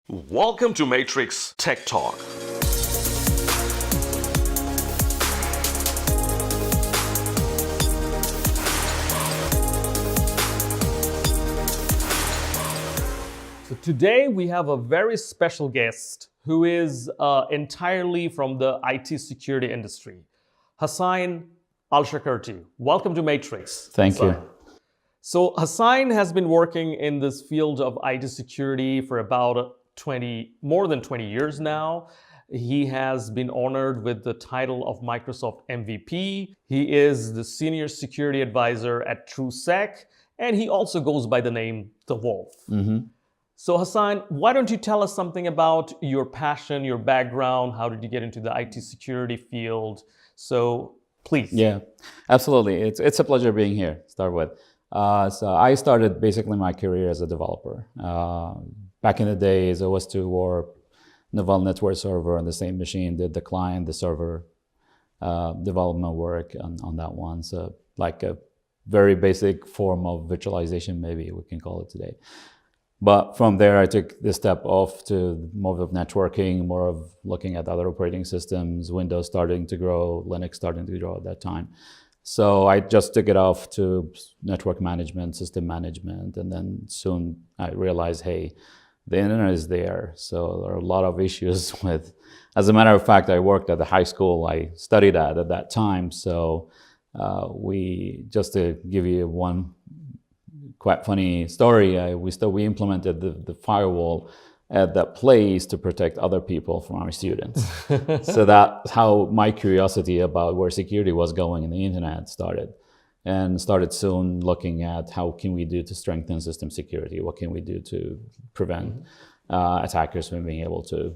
Welcome to Matrix Tech Talk. So today we have a very special guest who is entirely from the IT security industry, Hasain Alshakarti. Welcome to Matrix. Thank you. So Hasain has been working in this field of IT security for about more than 20 years now. He has been honored with the title of Microsoft MVP. He is the Senior Security Advisor at TrueSec, and he also goes by the name The Wolf. So Hasain, why don't you tell us something about your passion, your background? How did you get into the IT security field? So please. Yeah, absolutely. It's a pleasure being here, to start with. So I started basically my career as a developer. Back in the days, I was to war Naval Network server on the same machine, did the client, the server development work on that one. So like a very basic form of virtualization, maybe we can call it today. But from there, I took the step off to more of networking, more of looking at other operating systems, Windows starting to grow, Linux starting to grow at that time. So I just took it off to network management, system management, and then soon I realized, hey, the internet is there. So there are a lot of issues with, as a matter of fact, I worked at the high school I studied at that time. So just to give you one quite funny story, we implemented the firewall at that place to protect other people from our students. So that's how my curiosity about where security was going in the internet started. And started soon looking at how can we do to strengthen system security? What can we do to prevent attackers from being able to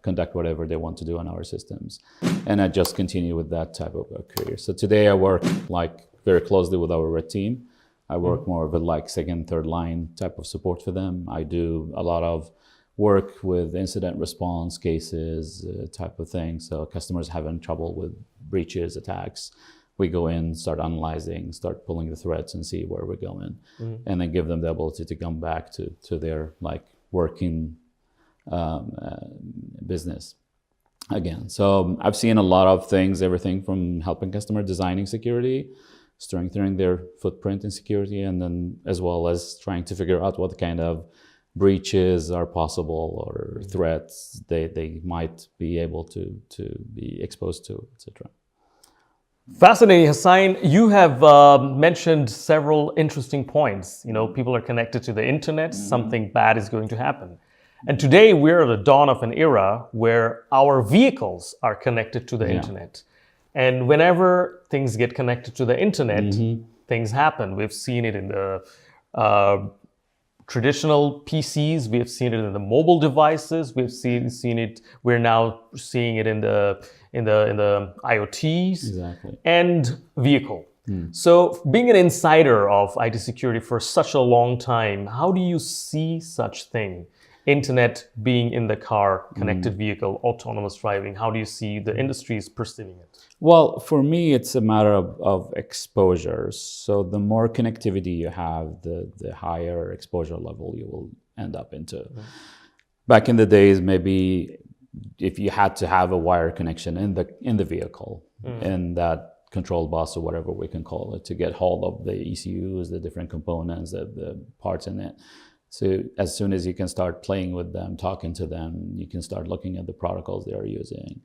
conduct whatever they want to do on our systems? And I just continue with that type of a career. So today I work very closely with our red team. I work more with second, third line type of support for them. I do a lot of work with incident response cases type of thing. So customers having trouble with breaches, attacks. We go in, start analyzing, start pulling the threads and see where we're going. And then give them the ability to come back to their working business again. So I've seen a lot of things, everything from helping customer designing security, strengthening their footprint in security, and then as well as trying to figure out what kind of breaches are possible or threats they might be able to be exposed to, etc. Fascinating, Hasain. You have mentioned several interesting points. People are connected to the internet, something bad is going to happen. And today we're at the dawn of an era where our vehicles are connected to the internet. And whenever things get connected to the internet, things happen. We've seen it in the traditional PCs. We have seen it in the mobile devices. We've seen it. We're now seeing it in the IoTs and vehicle. So, being an insider of IT security for such a long time, how do you see such thing? Internet being in the car, connected vehicle, autonomous driving. How do you see the industries perceiving it? Well, for me, it's a matter of exposure. So the more connectivity you have, the higher exposure level you will end up into. Back in the days, maybe if you had to have a wire connection in the vehicle, in that control bus or whatever we can call it, to get hold of the ECUs, the different components, the parts in it. So as soon as you can start playing with them, talking to them, you can start looking at the protocols they are using.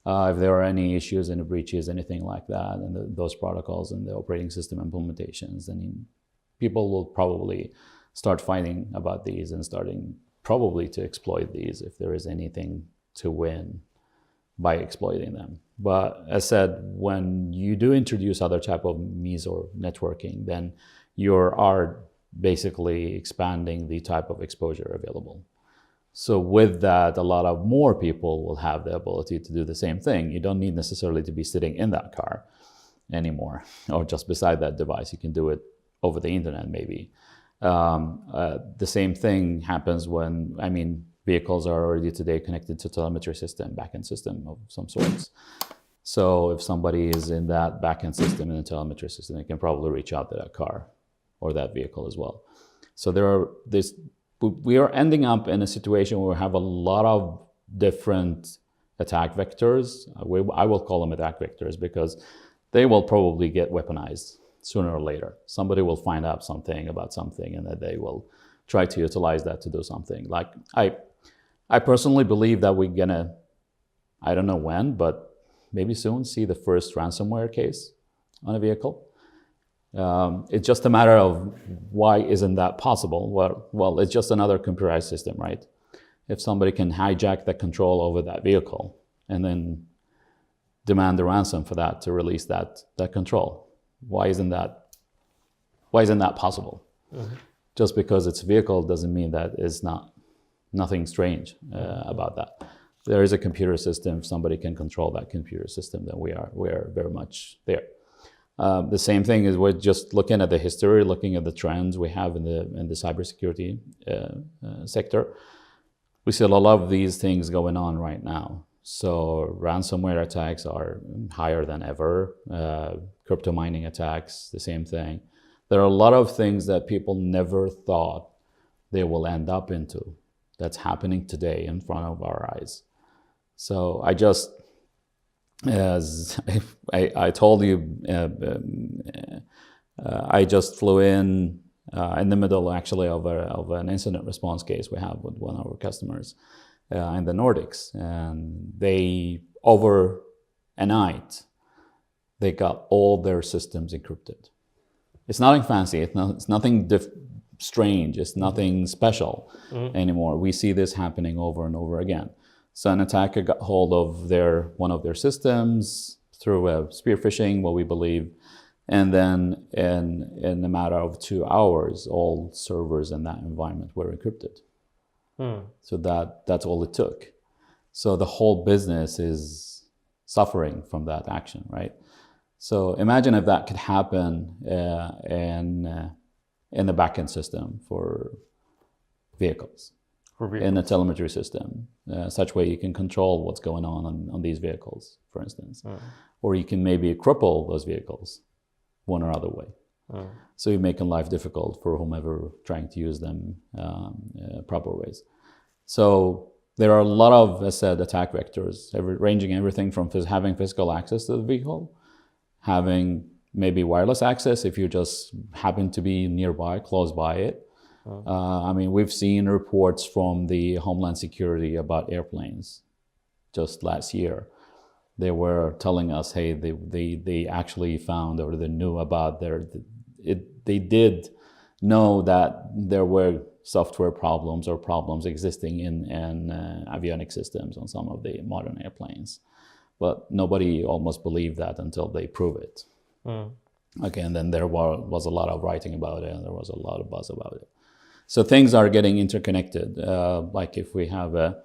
If there are any issues, any breaches, anything like that, and those protocols and the operating system implementations, then people will probably start fighting about these and starting probably to exploit these if there is anything to win by exploiting them. But as said, when you do introduce other type of means or networking, then you are basically expanding the type of exposure available. So with that, a lot of more people will have the ability to do the same thing. You don't need necessarily to be sitting in that car anymore or just beside that device. You can do it over the internet maybe. The same thing happens when, vehicles are already today connected to telemetry system, backend system of some sorts. So if somebody is in that backend system, in the telemetry system, they can probably reach out to that car or that vehicle as well. So there are this we are ending up in a situation where we have a lot of different attack vectors. I will call them attack vectors because they will probably get weaponized sooner or later. Somebody will find out something about something, and then they will try to utilize that to do something. Like I personally believe that we're gonna, I don't know when, but maybe soon, see the first ransomware case on a vehicle. It's just a matter of why isn't that possible? Well, it's just another computerized system, right? If somebody can hijack the control over that vehicle and then demand a ransom for that to release that control, why isn't that possible? Mm-hmm. Just because it's a vehicle doesn't mean that it's nothing strange about that. There is a computer system. If somebody can control that computer system, then we are very much there. The same thing is we're just looking at the history, looking at the trends we have in the cybersecurity sector. We see a lot of these things going on right now. So ransomware attacks are higher than ever. Crypto mining attacks, the same thing. There are a lot of things that people never thought they will end up into that's happening today in front of our eyes. So I just, as I told you, I just flew in the middle actually of an incident response case we have with one of our customers in the Nordics, and they, over a night, they got all their systems encrypted. It's nothing fancy. It's nothing strange. It's nothing special anymore. We see this happening over and over again. So an attacker got hold of one of their systems through a spear phishing, what we believe, and then in a matter of 2 hours, all servers in that environment were encrypted. So that's all it took. So the whole business is suffering from that action, right? So imagine if that could happen in the backend system for vehicles. In a telemetry system, such way you can control what's going on these vehicles, for instance. Or you can maybe cripple those vehicles one or other way. So you're making life difficult for whomever trying to use them proper ways. So there are a lot of, as I said, attack vectors, ranging everything from having physical access to the vehicle, having maybe wireless access if you just happen to be nearby, close by it. I mean, we've seen reports from the Homeland Security about airplanes just last year. They were telling us, hey, they actually found, or they knew about they did know that there were software problems or problems existing in avionic systems on some of the modern airplanes. But nobody almost believed that until they prove it. Okay, and then there was a lot of writing about it, and there was a lot of buzz about it. So things are getting interconnected. Like if we have a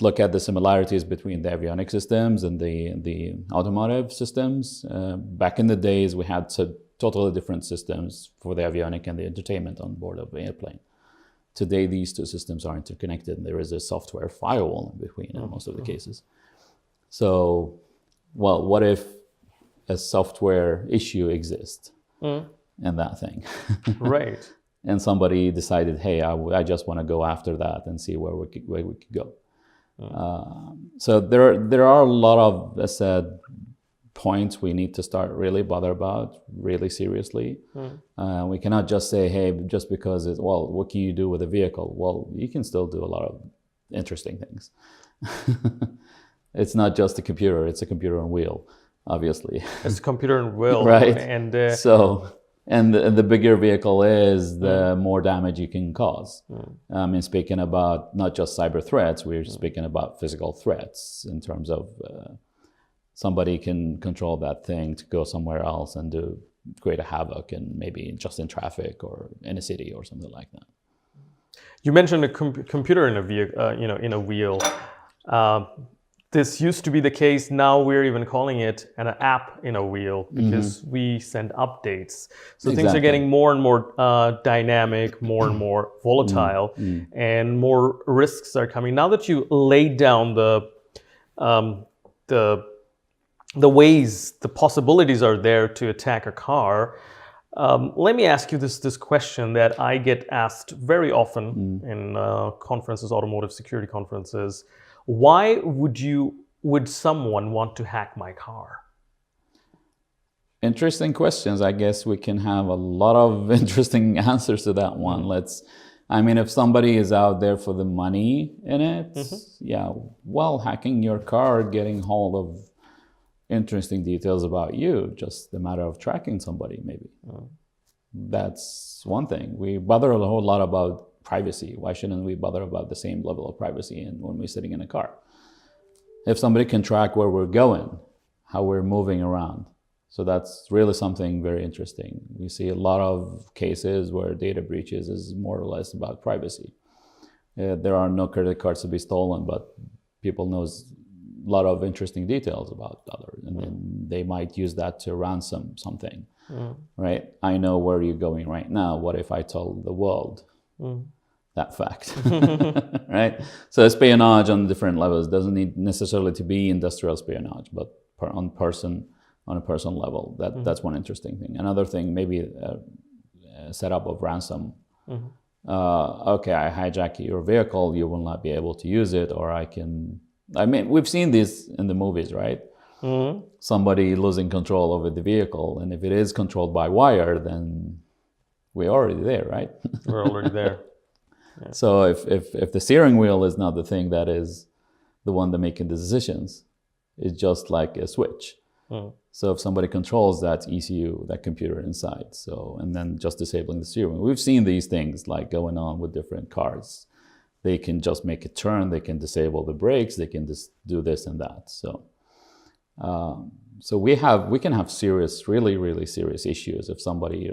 look at the similarities between the avionic systems and the automotive systems. Back in the days, we had totally different systems for the avionic and the entertainment on board of the airplane. Today, these two systems are interconnected, and there is a software firewall in between in most of the cases. So, well, what if a software issue exists in that thing? Right. And somebody decided, hey, I just want to go after that and see where we could go. So there are a lot of, as I said, points we need to start really bother about really seriously. We cannot just say, hey, just because what can you do with a vehicle? Well, you can still do a lot of interesting things. It's not just a computer; it's a computer on wheel, obviously. It's a computer on wheel, right? And And the bigger vehicle is, the more damage you can cause. I mean, speaking about not just cyber threats, we're speaking about physical threats in terms of somebody can control that thing to go somewhere else and create a havoc, and maybe just in traffic or in a city or something like that. You mentioned a computer in a vehicle, in a wheel. This used to be the case. Now we're even calling it an app in a wheel because we send updates. So things are getting more and more dynamic, more and more volatile, and more risks are coming. Now that you laid down the ways, the possibilities are there to attack a car, Let me ask you this question that I get asked very often in conferences, automotive security conferences. Why would someone want to hack my car? Interesting questions. I guess we can have a lot of interesting answers to that one. If somebody is out there for the money in it, yeah, well, hacking your car, getting hold of interesting details about you, just a matter of tracking somebody, maybe. That's one thing. We bother a whole lot about privacy. Why shouldn't we bother about the same level of privacy when we're sitting in a car? If somebody can track where we're going, how we're moving around, so that's really something very interesting. We see a lot of cases where data breaches is more or less about privacy. There are no credit cards to be stolen, but people knows a lot of interesting details about others, and then they might use that to ransom something, right? I know where you're going right now. What if I told the world that fact, right? So espionage on different levels doesn't need necessarily to be industrial espionage, but on a personal level. That's one interesting thing. Another thing, maybe a setup of ransom. Okay, I hijack your vehicle, you will not be able to use it, or we've seen this in the movies, right? Somebody losing control over the vehicle, and if it is controlled by wire, then we're already there, right? We're already there. Yeah. So if the steering wheel is not the thing that is the one that making the decisions, it's just like a switch. So if somebody controls that ECU, that computer inside, and then just disabling the steering wheel. We've seen these things like going on with different cars. They can just make a turn, they can disable the brakes, they can just do this and that. So we can have serious, really, really serious issues if somebody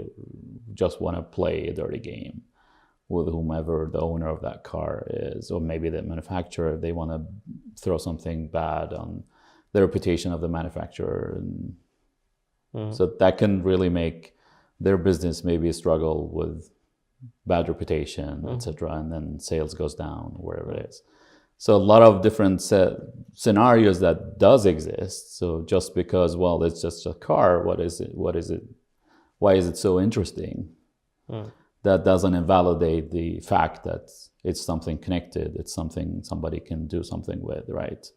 just want to play a dirty game with whomever the owner of that car is, or maybe the manufacturer. They want to throw something bad on the reputation of the manufacturer, and so that can really make their business maybe struggle with bad reputation, etc., and then sales goes down wherever it is. So a lot of different scenarios that does exist. So just because, well, it's just a car, what is it? Why is it so interesting? That doesn't invalidate the fact that it's something connected. It's something somebody can do something with, right?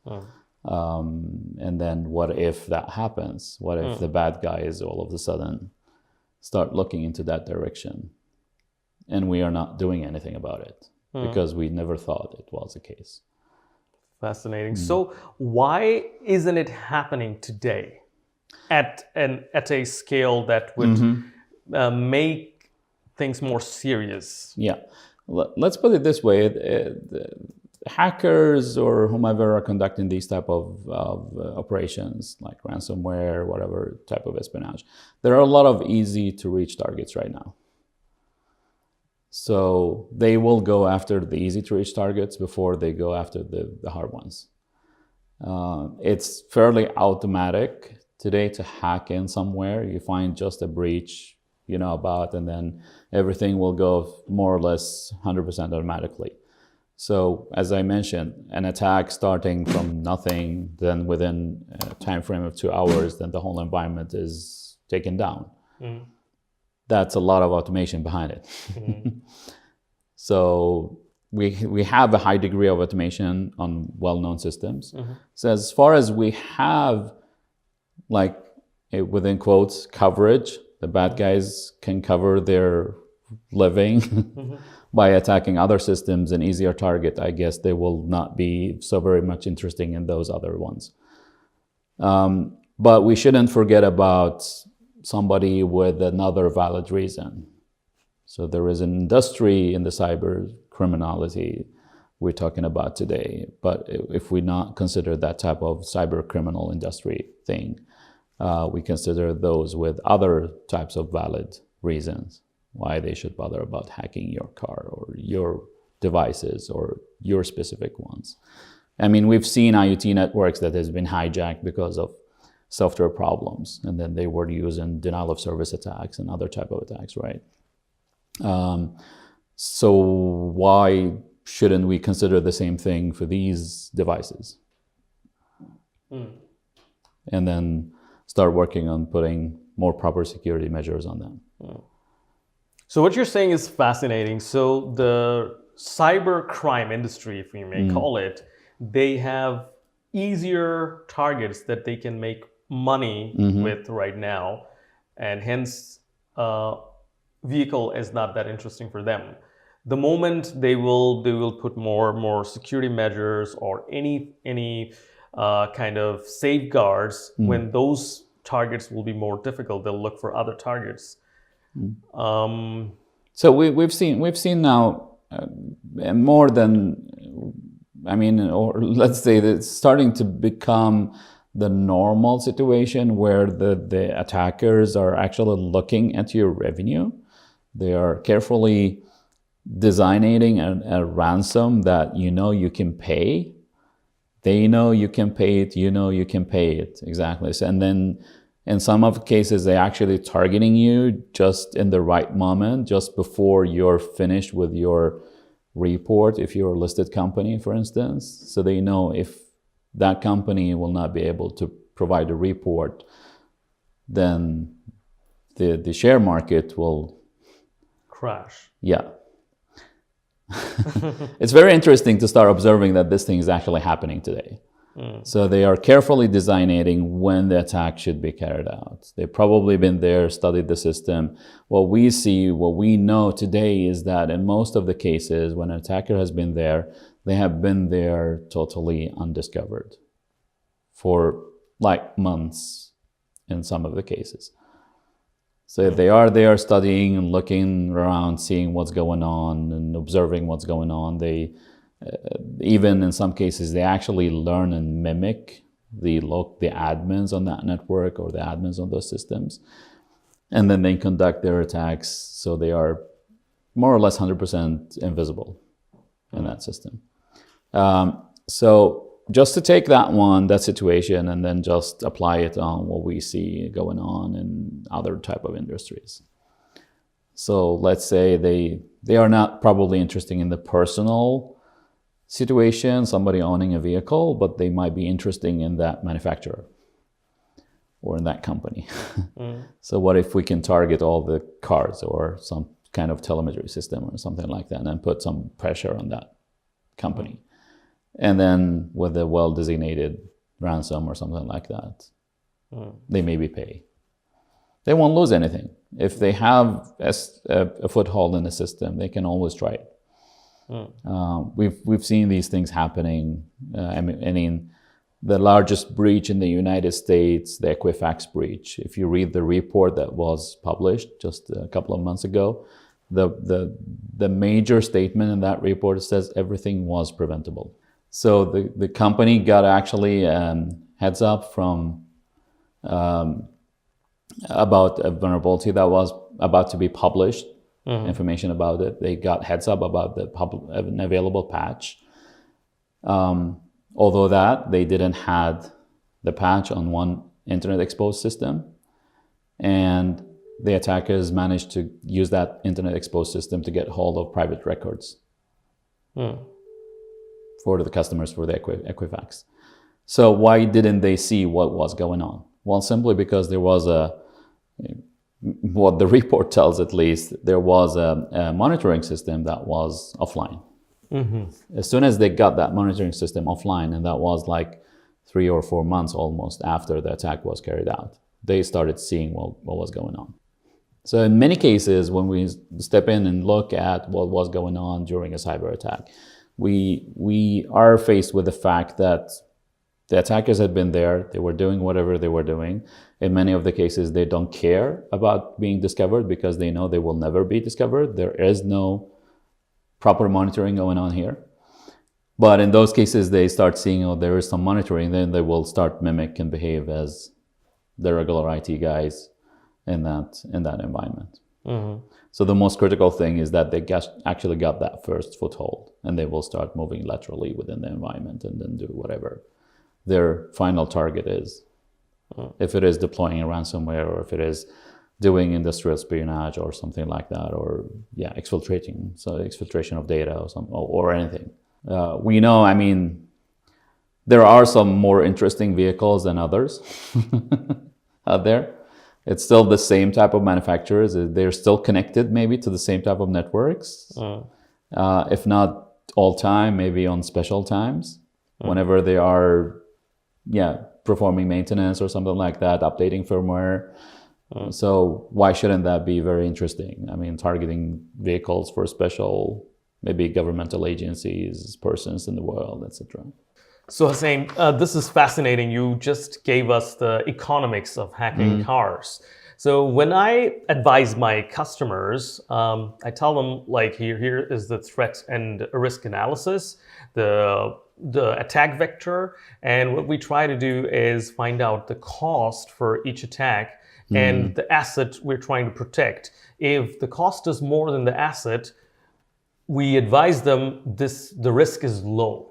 And then what if that happens? What if the bad guys all of a sudden start looking into that direction, and we are not doing anything about it because we never thought it was the case? Fascinating. So why isn't it happening today at a scale that would make things more serious? Yeah. Let's put it this way. Hackers or whomever are conducting these type of operations, like ransomware, whatever type of espionage, there are a lot of easy to reach targets right now. So they will go after the easy to reach targets before they go after the hard ones. It's fairly automatic today to hack in somewhere. You find just a breach you know about, and then everything will go more or less 100% automatically. So as I mentioned, an attack starting from nothing, then within a time frame of 2 hours, then the whole environment is taken down. That's a lot of automation behind it. So we have a high degree of automation on well-known systems. So as far as we have, like, within quotes, coverage, the bad guys can cover their living by attacking other systems, an easier target, I guess they will not be so very much interesting in those other ones. But we shouldn't forget about somebody with another valid reason. So there is an industry in the cyber criminality we're talking about today. But if we not consider that type of cyber criminal industry thing, we consider those with other types of valid reasons why they should bother about hacking your car or your devices or your specific ones. I mean, we've seen IoT networks that has been hijacked because of software problems, and then they were using denial of service attacks and other type of attacks, right? So why shouldn't we consider the same thing for these devices? And then start working on putting more proper security measures on them. So what you're saying is fascinating. So the cyber crime industry, if we may call it, they have easier targets that they can make money with right now, and hence vehicle is not that interesting for them. The moment they will put more security measures or any kind of safeguards, when those targets will be more difficult, they'll look for other targets. So we've seen now more than, I mean, or let's say that it's starting to become the normal situation where the attackers are actually looking at your revenue. They are carefully designing a ransom that you can pay. They know you can pay it, you can pay it. Exactly. So, and then in some of the cases, they're actually targeting you just in the right moment, just before you're finished with your report, if you're a listed company, for instance. So they know if that company will not be able to provide a report, then the share market will crash. Yeah. It's very interesting to start observing that this thing is actually happening today. So they are carefully designating when the attack should be carried out. They've probably been there, studied the system. What we know today is that in most of the cases, when an attacker has been there, they have been there totally undiscovered for like months in some of the cases. So they are there studying and looking around, seeing what's going on and observing what's going on. They even in some cases, they actually learn and mimic the admins on that network or the admins on those systems. And then they conduct their attacks. So they are more or less 100% invisible in that system. So just to take that situation and then just apply it on what we see going on in other type of industries. So let's say they are not probably interested in the personal situation, somebody owning a vehicle, but they might be interested in that manufacturer or in that company. So what if we can target all the cars or some kind of telemetry system or something like that, and then put some pressure on that company? And then with a well-designated ransom or something like that, they maybe pay. They won't lose anything. If they have a foothold in the system, they can always try it. We've seen these things happening. I mean, the largest breach in the United States, the Equifax breach. If you read the report that was published just a couple of months ago, the major statement in that report says everything was preventable. So the company got actually heads up from about a vulnerability that was about to be published. Information about it. They got heads up about an available patch. Although that they didn't have the patch on one internet exposed system, and the attackers managed to use that internet exposed system to get hold of private records for the customers for the Equifax. So why didn't they see what was going on? Well, simply because there was what the report tells, at least, there was a monitoring system that was offline. As soon as they got that monitoring system offline, and that was like 3 or 4 months almost after the attack was carried out, they started seeing what was going on. So in many cases, when we step in and look at what was going on during a cyber attack, we are faced with the fact that the attackers had been there, they were doing whatever they were doing. In many of the cases, they don't care about being discovered because they know they will never be discovered. There is no proper monitoring going on here. But in those cases, they start seeing, oh, there is some monitoring, then they will start mimic and behave as the regular IT guys in that environment. So the most critical thing is that they actually got that first foothold, and they will start moving laterally within the environment and then do whatever their final target is. If it is deploying a ransomware, or if it is doing industrial espionage or something like that, or exfiltration of data or anything. We know, I mean, there are some more interesting vehicles than others out there. It's still the same type of manufacturers. They're still connected maybe to the same type of networks. If not all time, maybe on special times, whenever they are, performing maintenance or something like that, updating firmware. So why shouldn't that be very interesting? I mean, targeting vehicles for special, maybe governmental agencies, persons in the world, etc. So Hasain, this is fascinating. You just gave us the economics of hacking cars. So when I advise my customers, I tell them like here is the threat and risk analysis, the attack vector, and what we try to do is find out the cost for each attack and the asset we're trying to protect. If the cost is more than the asset, we advise them the risk is low.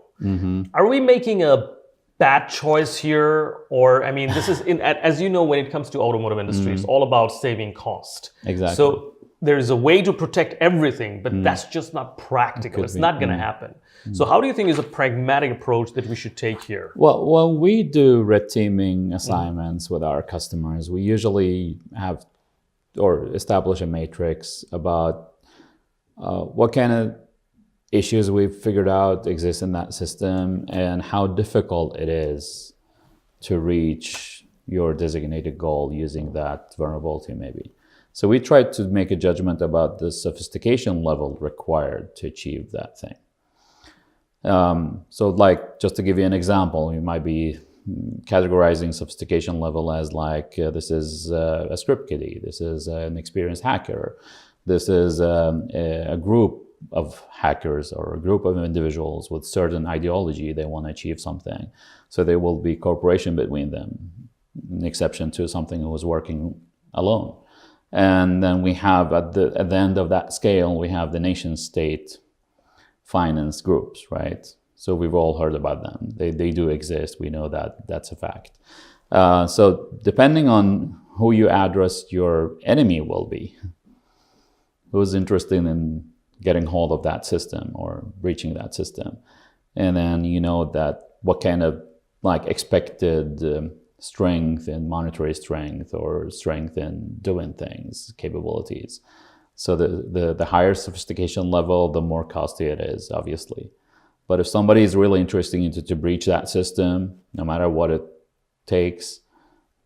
Are we making a bad choice here? Or, I mean, this is, as you know, when it comes to automotive industry, it's all about saving cost. Exactly. So there's a way to protect everything, but that's just not practical. It's not going to happen. So how do you think is a pragmatic approach that we should take here? Well, when we do red teaming assignments with our customers, we usually have or establish a matrix about what kind of issues we've figured out exist in that system and how difficult it is to reach your designated goal using that vulnerability maybe. So we try to make a judgment about the sophistication level required to achieve that thing. So like, just to give you an example, you might be categorizing sophistication level as like, this is a script kiddie, this is an experienced hacker, this is a group of hackers or a group of individuals with certain ideology, they want to achieve something. So there will be cooperation between them, an exception to something who was working alone. And then we have at the end of that scale, we have the nation state finance groups, right? So we've all heard about them. They do exist. We know that that's a fact. So depending on who you address, your enemy will be. Who's interested in getting hold of that system or breaching that system. And then you know that what kind of like expected strength in monetary strength or strength in doing things, capabilities. So the higher sophistication level, the more costly it is, obviously. But if somebody is really interested in to breach that system, no matter what it takes,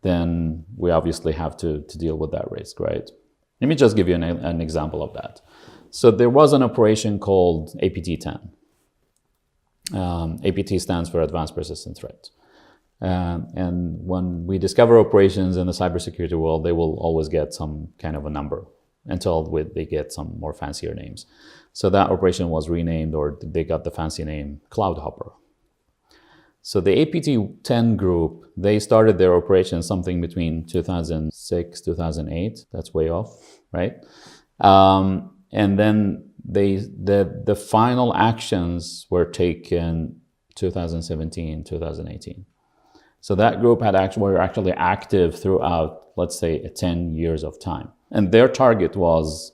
then we obviously have to deal with that risk, right? Let me just give you an example of that. So there was an operation called APT-10. APT stands for Advanced Persistent Threat. And when we discover operations in the cybersecurity world, they will always get some kind of a number until they get some more fancier names. So that operation was renamed, or they got the fancy name Cloud Hopper. So the APT-10 group, they started their operation something between 2006, 2008. That's way off, right? And then the final actions were taken 2017, 2018. So that group were actually active throughout, let's say, 10 years of time. And their target was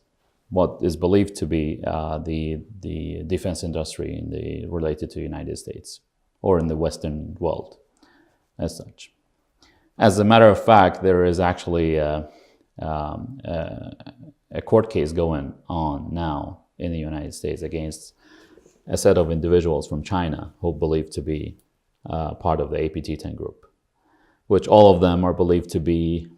what is believed to be the defense industry related to the United States or in the Western world as such. As a matter of fact, there is actually a court case going on now in the United States against a set of individuals from China who believed to be part of the APT-10 group, which all of them are believed to be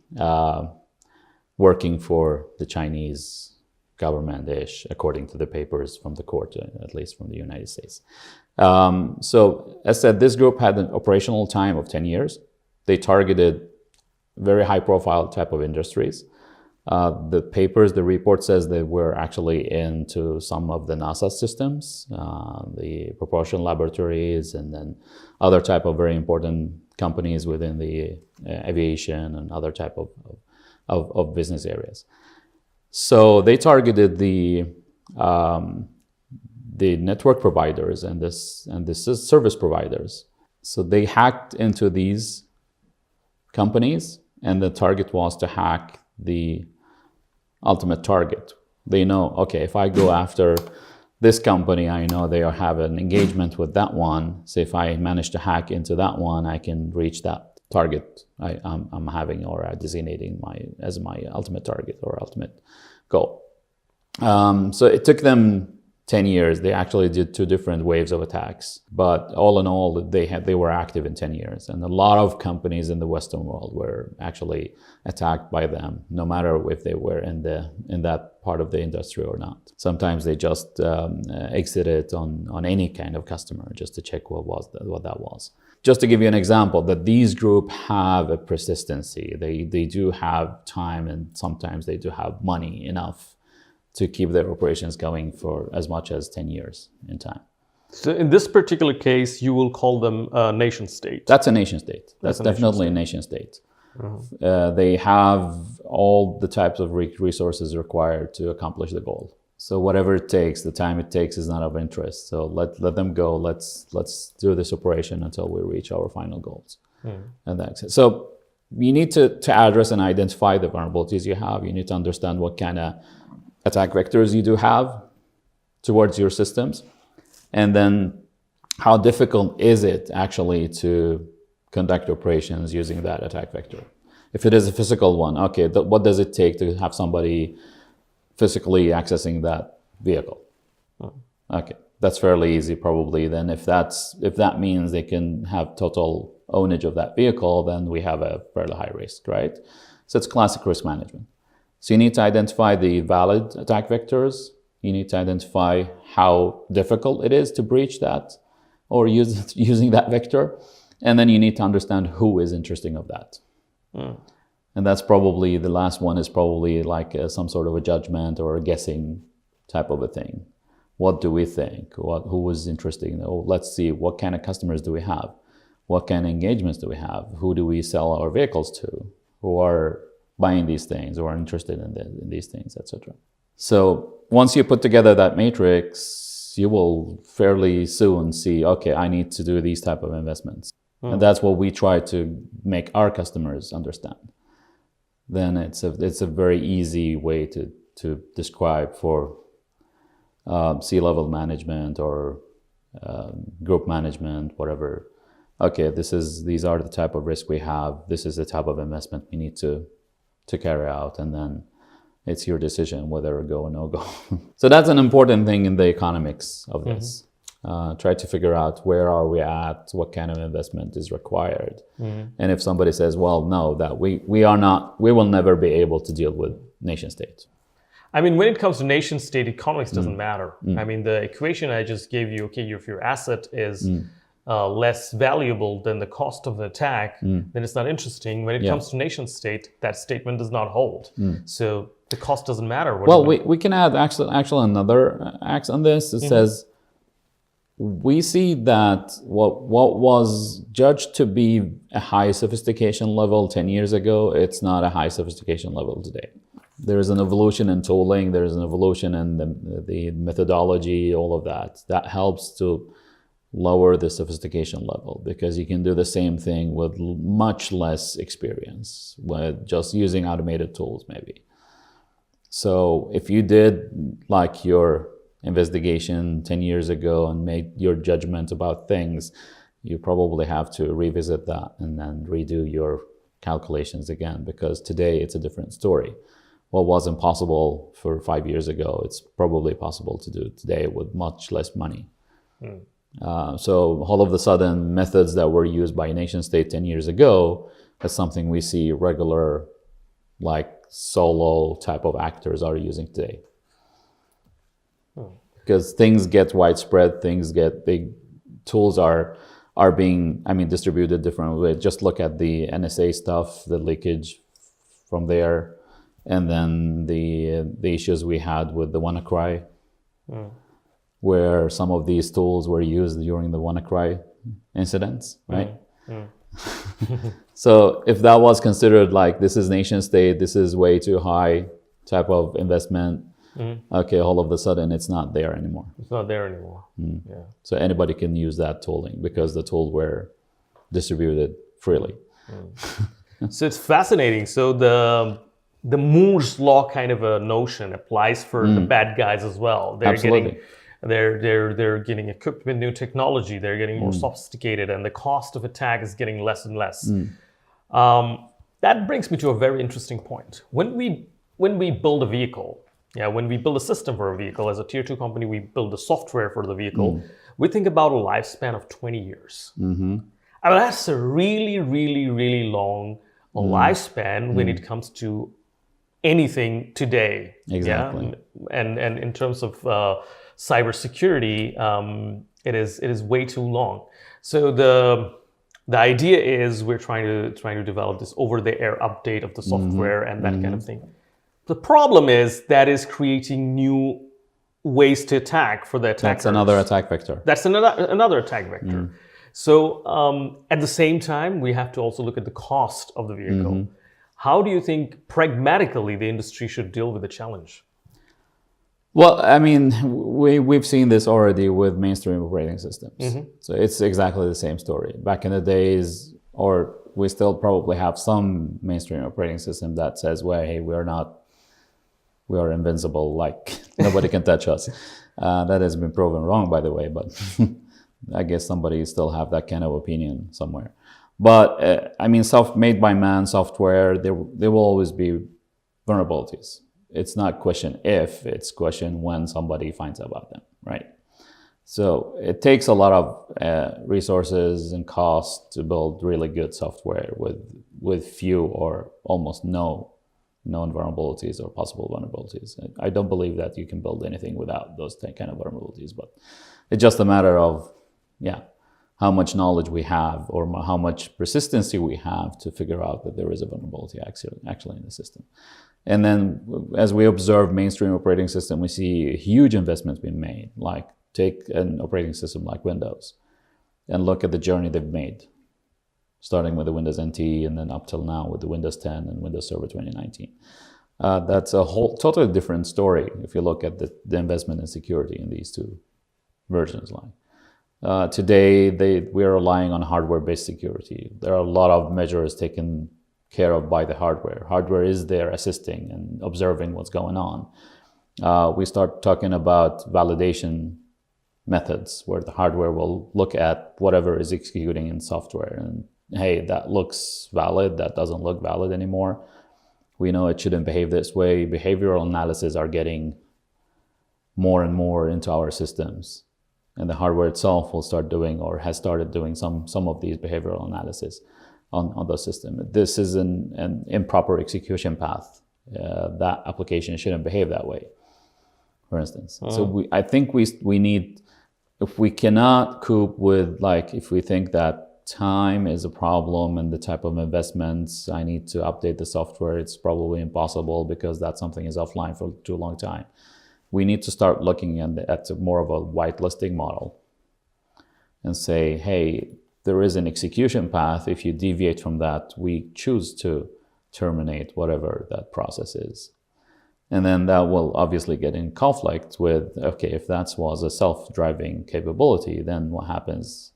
working for the Chinese government-ish, according to the papers from the court, at least from the United States. So as said, this group had an operational time of 10 years. They targeted very high-profile type of industries. The report says they were actually into some of the NASA systems, the propulsion laboratories, and then other type of very important companies within the aviation and other type of business areas. So they targeted the network providers and the service providers. So they hacked into these companies, and the target was to hack the ultimate target. They know, okay, if I go after this company, I know they have an engagement with that one. So if I manage to hack into that one, I can reach that target I'm having or designating as my ultimate target or ultimate goal. So it took them 10 years. They actually did 2 different waves of attacks, but all in all, they were active in 10 years. And a lot of companies in the Western world were actually attacked by them, no matter if they were in that part of the industry or not. Sometimes they just exited on any kind of customer just to check what that was. Just to give you an example, that these groups have a persistency. They do have time, and sometimes they do have money enough to keep their operations going for as much as 10 years in time. So in this particular case, you will call them a nation state. That's a nation state. That's definitely a nation state. Mm-hmm. They have all the types of resources required to accomplish the goal. So whatever it takes, the time it takes is not of interest. So let them go. Let's do this operation until we reach our final goals. And that's it. So you need to address and identify the vulnerabilities you have. You need to understand what kind of attack vectors you do have towards your systems, and then how difficult is it actually to conduct operations using that attack vector. If it is a physical one, okay, what does it take to have somebody physically accessing that vehicle? Okay, that's fairly easy probably. Then if that means they can have total ownage of that vehicle, then we have a fairly high risk, right? So it's classic risk management. So you need to identify the valid attack vectors. You need to identify how difficult it is to breach that or using that vector. And then you need to understand who is interested of that. And that's probably, the last one is probably like some sort of a judgment or a guessing type of a thing. What do we think? Who is interested? Let's see, what kind of customers do we have? What kind of engagements do we have? Who do we sell our vehicles to? Who are buying these things or are interested in these things, etc. So once you put together that matrix, you will fairly soon see, okay, I need to do these type of investments. And that's what we try to make our customers understand. Then it's a very easy way to describe for C-level management or group management, whatever. Okay, these are the type of risk we have. This is the type of investment we need to carry out, and then it's your decision whether go or no go. So that's an important thing in the economics of this. Try to figure out where are we at, what kind of investment is required. And if somebody says, well, no, that we will never be able to deal with nation state. I mean, when it comes to nation state, economics doesn't matter. I mean, the equation I just gave you, okay, if your asset is less valuable than the cost of the attack, then it's not interesting. When it comes to nation state, that statement does not hold. So the cost doesn't matter. Well, we can add actually another axe on this. It says, we see that what was judged to be a high sophistication level 10 years ago, it's not a high sophistication level today. There is an evolution in tooling, there is an evolution in the methodology, all of that. That helps to lower the sophistication level because you can do the same thing with much less experience, with just using automated tools maybe. So if you did like your investigation 10 years ago and made your judgment about things, you probably have to revisit that and then redo your calculations again, because today it's a different story. What wasn't possible for 5 years ago, it's probably possible to do today with much less money. So all of a sudden, methods that were used by nation state 10 years ago is something we see regular, like solo type of actors are using today. Because things get widespread, things get big, tools are being, distributed differently. Just look at the NSA stuff, the leakage from there, and then the issues we had with the WannaCry, where some of these tools were used during the WannaCry incidents, right? So if that was considered like this is nation state, this is way too high type of investment, okay, all of a sudden it's not there anymore. It's not there anymore. So anybody can use that tooling because the tools were distributed freely. So it's fascinating. So the Moore's law kind of a notion applies for the bad guys as well. Absolutely. They're getting equipped with new technology. They're getting more sophisticated, and the cost of attack is getting less and less. That brings me to a very interesting point. When we build a vehicle, when we build a system for a vehicle, as a tier 2 company, we build the software for the vehicle. We think about a lifespan of 20 years. I mean, that's a really, really, really long lifespan when it comes to anything today. Exactly. Yeah? And in terms of cybersecurity, it is way too long. So the idea is we're trying to develop this over-the-air update of the software and that kind of thing. The problem is that is creating new ways to attack for the attackers. That's another attack vector. That's another attack vector. So at the same time, we have to also look at the cost of the vehicle. How do you think pragmatically the industry should deal with the challenge? Well, I mean, we've seen this already with mainstream operating systems. So it's exactly the same story. Back in the days, or we still probably have some mainstream operating system that says, well, hey, we are invincible, like nobody can touch us. That has been proven wrong, by the way, but I guess somebody still have that kind of opinion somewhere. But I mean, made by man software, there will always be vulnerabilities. It's not question if, it's question when somebody finds out about them, right? So it takes a lot of resources and cost to build really good software with few or almost no known vulnerabilities or possible vulnerabilities. I don't believe that you can build anything without those kind of vulnerabilities, but it's just a matter of, how much knowledge we have or how much persistency we have to figure out that there is a vulnerability actually in the system. And then as we observe mainstream operating system, we see huge investments being made. Like take an operating system like Windows and look at the journey they've made, starting with the Windows NT and then up till now with the Windows 10 and Windows Server 2019. That's a whole totally different story if you look at the investment in security in these two versions. Today, we are relying on hardware-based security. There are a lot of measures taken care of by the hardware. Hardware is there assisting and observing what's going on. We start talking about validation methods where the hardware will look at whatever is executing in software and, hey, that looks valid, that doesn't look valid anymore. We know it shouldn't behave this way. Behavioral analysis are getting more and more into our systems. And the hardware itself will start doing or has started doing some of these behavioral analysis on the system. This is an improper execution path. That application shouldn't behave that way, for instance. So I think we need, if we cannot cope with, if we think that time is a problem and the type of investments I need to update the software, it's probably impossible because that something is offline for too long time. We need to start looking at more of a whitelisting model and say, hey, there is an execution path. If you deviate from that, we choose to terminate whatever that process is. And then that will obviously get in conflict with, okay, if that was a self-driving capability, then what happens?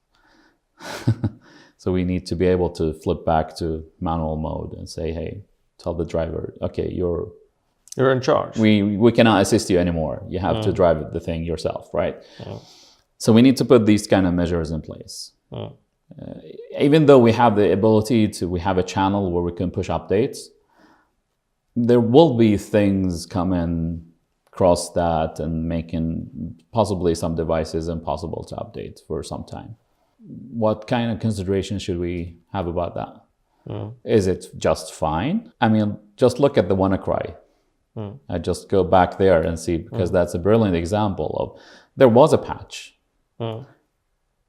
So we need to be able to flip back to manual mode and say, hey, tell the driver, okay, you're in charge. We cannot assist you anymore. You have to drive the thing yourself, right? So we need to put these kind of measures in place. Even though we have the ability we have a channel where we can push updates, there will be things coming across that and making possibly some devices impossible to update for some time. What kind of consideration should we have about that? Is it just fine? I mean, just look at the WannaCry. I just go back there and see, because that's a brilliant example of, there was a patch,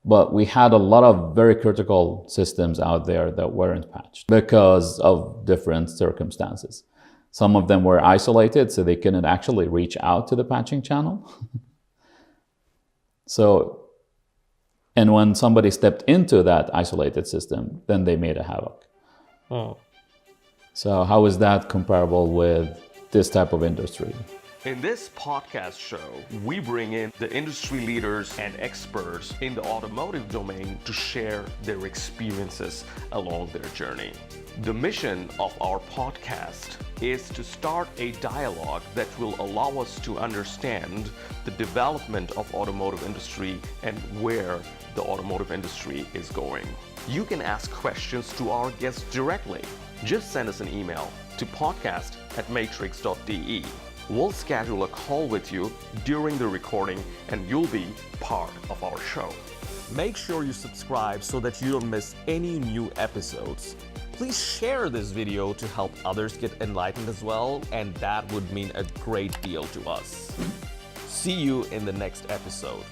but we had a lot of very critical systems out there that weren't patched because of different circumstances. Some of them were isolated, so they couldn't actually reach out to the patching channel. And when somebody stepped into that isolated system, then they made a havoc. So how is that comparable with this type of industry? In this podcast show, we bring in the industry leaders and experts in the automotive domain to share their experiences along their journey. The mission of our podcast is to start a dialogue that will allow us to understand the development of automotive industry and where the automotive industry is going. You can ask questions to our guests directly. Just send us an email to podcast@matrix.de. We'll schedule a call with you during the recording and you'll be part of our show. Make sure you subscribe so that you don't miss any new episodes. Please share this video to help others get enlightened as well, and that would mean a great deal to us. See you in the next episode.